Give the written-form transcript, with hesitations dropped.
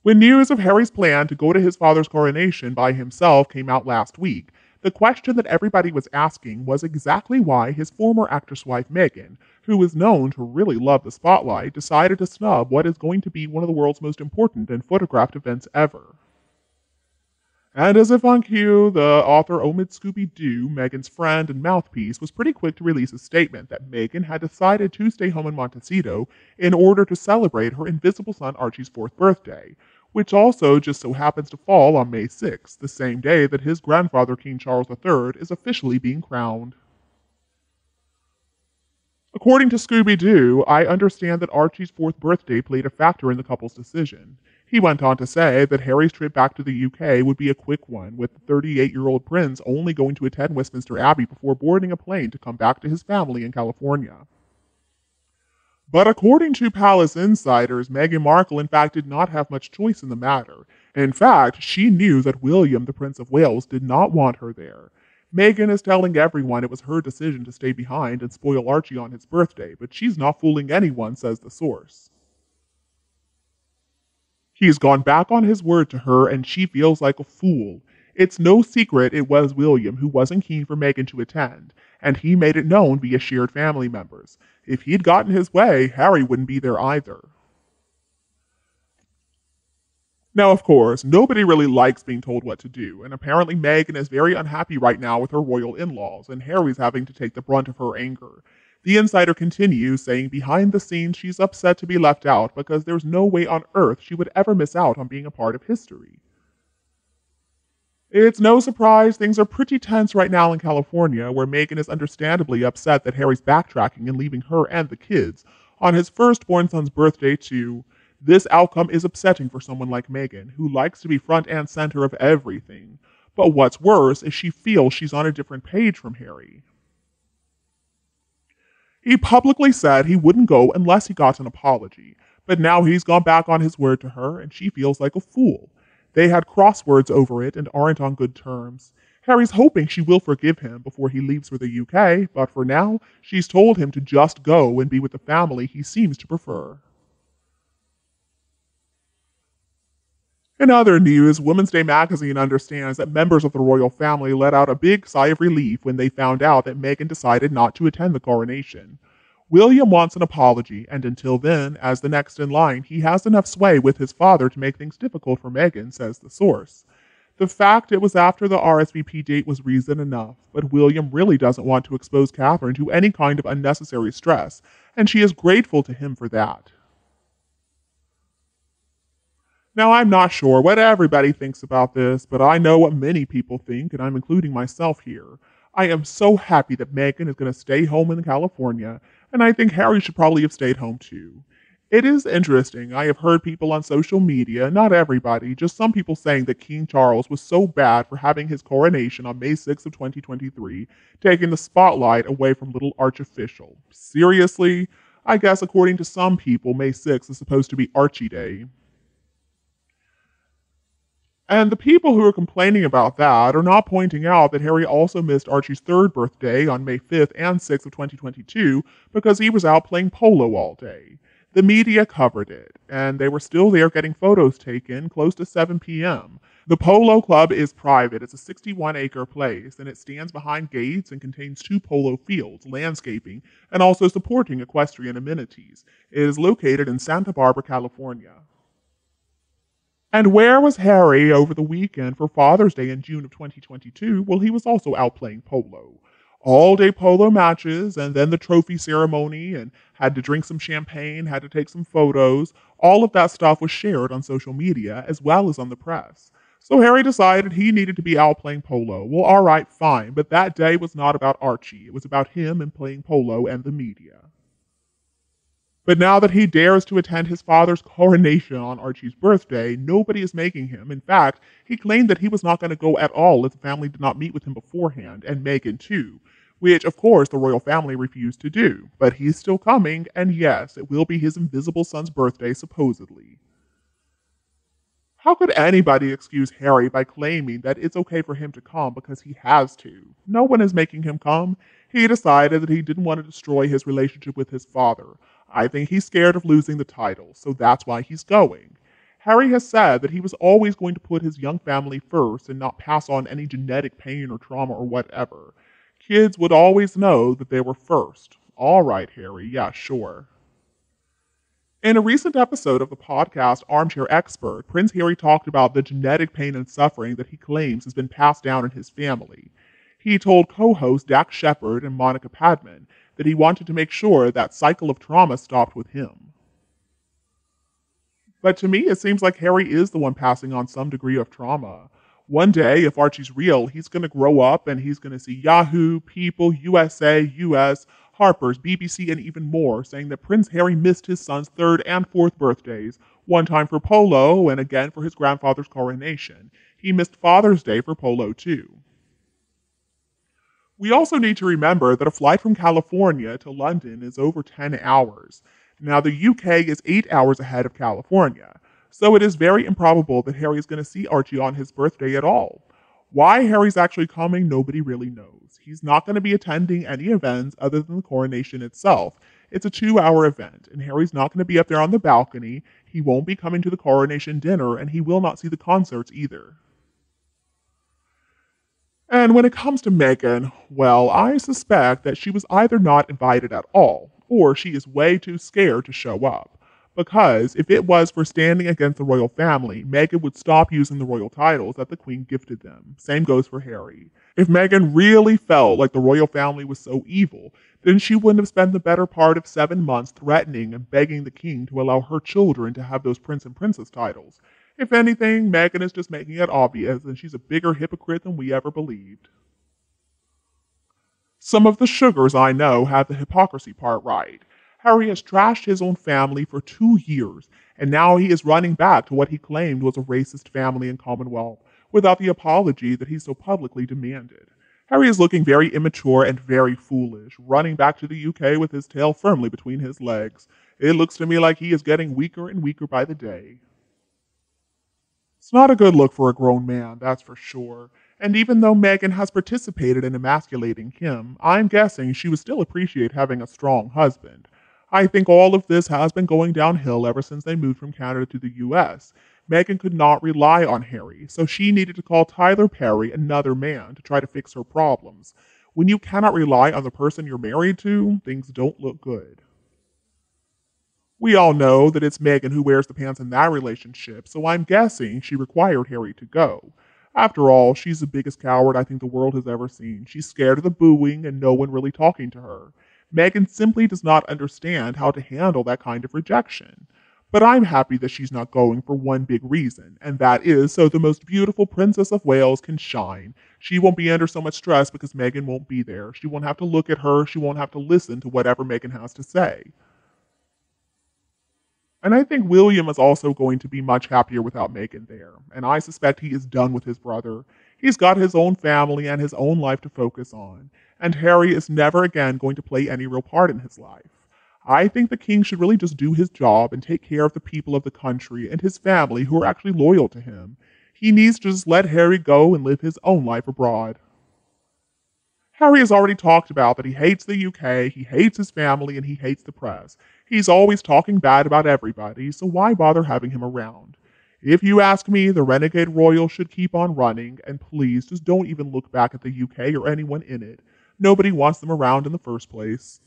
When news of Harry's plan to go to his father's coronation by himself came out last week, the question that everybody was asking was exactly why his former actress wife Meghan, who is known to really love the spotlight, decided to snub what is going to be one of the world's most important and photographed events ever. And as if on cue, the author Omid Scooby-Doo, Meghan's friend and mouthpiece, was pretty quick to release a statement that Meghan had decided to stay home in Montecito in order to celebrate her invisible son Archie's 4th birthday, which also just so happens to fall on May 6th, the same day that his grandfather King Charles III is officially being crowned. According to Scooby Doo, I understand that Archie's 4th birthday played a factor in the couple's decision. He went on to say that Harry's trip back to the UK would be a quick one, with the 38-year-old prince only going to attend Westminster Abbey before boarding a plane to come back to his family in California. But according to palace insiders, Meghan Markle in fact did not have much choice in the matter. In fact, she knew that William, the Prince of Wales, did not want her there. Meghan is telling everyone it was her decision to stay behind and spoil Archie on his birthday, but she's not fooling anyone, says the source. He's gone back on his word to her, and she feels like a fool. It's no secret it was William who wasn't keen for Meghan to attend, and he made it known via shared family members. If he'd gotten his way, Harry wouldn't be there either. Now, of course, nobody really likes being told what to do, and apparently Meghan is very unhappy right now with her royal in-laws, and Harry's having to take the brunt of her anger. The insider continues, saying behind the scenes she's upset to be left out because there's no way on earth she would ever miss out on being a part of history. It's no surprise things are pretty tense right now in California, where Meghan is understandably upset that Harry's backtracking and leaving her and the kids on his firstborn son's birthday too. This outcome is upsetting for someone like Meghan, who likes to be front and center of everything. But what's worse is she feels she's on a different page from Harry. He publicly said he wouldn't go unless he got an apology, but now he's gone back on his word to her, and she feels like a fool. They had crosswords over it and aren't on good terms. Harry's hoping she will forgive him before he leaves for the UK, but for now, she's told him to just go and be with the family he seems to prefer. In other news, Women's Day magazine understands that members of the royal family let out a big sigh of relief when they found out that Meghan decided not to attend the coronation. William wants an apology, and until then, as the next in line, he has enough sway with his father to make things difficult for Meghan, says the source. The fact it was after the RSVP date was reason enough, but William really doesn't want to expose Catherine to any kind of unnecessary stress, and she is grateful to him for that. Now, I'm not sure what everybody thinks about this, but I know what many people think, and I'm including myself here. I am so happy that Meghan is going to stay home in California, and I think Harry should probably have stayed home too. It is interesting. I have heard people on social media, not everybody, just some people saying that King Charles was so bad for having his coronation on May 6th of 2023, taking the spotlight away from little archofficial. Seriously? I guess according to some people, May 6th is supposed to be Archie Day. And the people who are complaining about that are not pointing out that Harry also missed Archie's 3rd birthday on May 5th and 6th of 2022 because he was out playing polo all day. The media covered it, and they were still there getting photos taken close to 7 p.m. The polo club is private. It's a 61-acre place, and it stands behind gates and contains 2 polo fields, landscaping, and also supporting equestrian amenities. It is located in Santa Barbara, California. And where was Harry over the weekend for Father's Day in June of 2022? Well, he was also out playing polo. All-day polo matches, and then the trophy ceremony, and had to drink some champagne, had to take some photos. All of that stuff was shared on social media, as well as on the press. So Harry decided he needed to be out playing polo. Well, all right, fine, but that day was not about Archie. It was about him and playing polo and the media. But now that he dares to attend his father's coronation on Archie's birthday, nobody is making him. In fact, he claimed that he was not going to go at all if the family did not meet with him beforehand, and Meghan too, which of course the royal family refused to do. But he's still coming, and yes, it will be his invisible son's birthday, supposedly. How could anybody excuse Harry by claiming that it's okay for him to come because he has to? No one is making him come. He decided that he didn't want to destroy his relationship with his father. I think he's scared of losing the title, so that's why he's going. Harry has said that he was always going to put his young family first and not pass on any genetic pain or trauma or whatever. Kids would always know that they were first. All right, Harry, yeah, sure. In a recent episode of the podcast Armchair Expert, Prince Harry talked about the genetic pain and suffering that he claims has been passed down in his family. He told co hosts Dax Shepard and Monica Padman that he wanted to make sure that cycle of trauma stopped with him. But to me, it seems like Harry is the one passing on some degree of trauma. One day, if Archie's real, he's going to grow up and he's going to see Yahoo, People, USA, US, Harper's, BBC, and even more saying that Prince Harry missed his son's third and fourth birthdays, one time for polo and again for his grandfather's coronation. He missed Father's Day for polo too. We also need to remember that a flight from California to London is over 10 hours. Now, the UK is 8 hours ahead of California, so it is very improbable that Harry is going to see Archie on his birthday at all. Why Harry's actually coming, nobody really knows. He's not going to be attending any events other than the coronation itself. It's a 2-hour event, and Harry's not going to be up there on the balcony. He won't be coming to the coronation dinner, and he will not see the concerts either. And when it comes to Meghan, well, I suspect that she was either not invited at all, or she is way too scared to show up. Because if it was for standing against the royal family, Meghan would stop using the royal titles that the Queen gifted them. Same goes for Harry. If Meghan really felt like the royal family was so evil, then she wouldn't have spent the better part of 7 months threatening and begging the king to allow her children to have those prince and princess titles. If anything, Meghan is just making it obvious, and she's a bigger hypocrite than we ever believed. Some of the sugars I know have the hypocrisy part right. Harry has trashed his own family for 2 years, and now he is running back to what he claimed was a racist family and Commonwealth, without the apology that he so publicly demanded. Harry is looking very immature and very foolish, running back to the UK with his tail firmly between his legs. It looks to me like he is getting weaker and weaker by the day. It's not a good look for a grown man, that's for sure. And even though Meghan has participated in emasculating him, I'm guessing she would still appreciate having a strong husband. I think all of this has been going downhill ever since they moved from Canada to the US. Meghan could not rely on Harry, so she needed to call Tyler Perry, another man, to try to fix her problems. When you cannot rely on the person you're married to, things don't look good. We all know that it's Meghan who wears the pants in that relationship, so I'm guessing she required Harry to go. After all, she's the biggest coward I think the world has ever seen. She's scared of the booing and no one really talking to her. Meghan simply does not understand how to handle that kind of rejection. But I'm happy that she's not going for one big reason, and that is so the most beautiful Princess of Wales can shine. She won't be under so much stress because Meghan won't be there. She won't have to look at her. She won't have to listen to whatever Meghan has to say. And I think William is also going to be much happier without Meghan there, and I suspect he is done with his brother. He's got his own family and his own life to focus on, and Harry is never again going to play any real part in his life. I think the king should really just do his job and take care of the people of the country and his family who are actually loyal to him. He needs to just let Harry go and live his own life abroad. Harry has already talked about that he hates the UK, he hates his family, and he hates the press. He's always talking bad about everybody, so why bother having him around? If you ask me, the Renegade Royal should keep on running, and please just don't even look back at the UK or anyone in it. Nobody wants them around in the first place.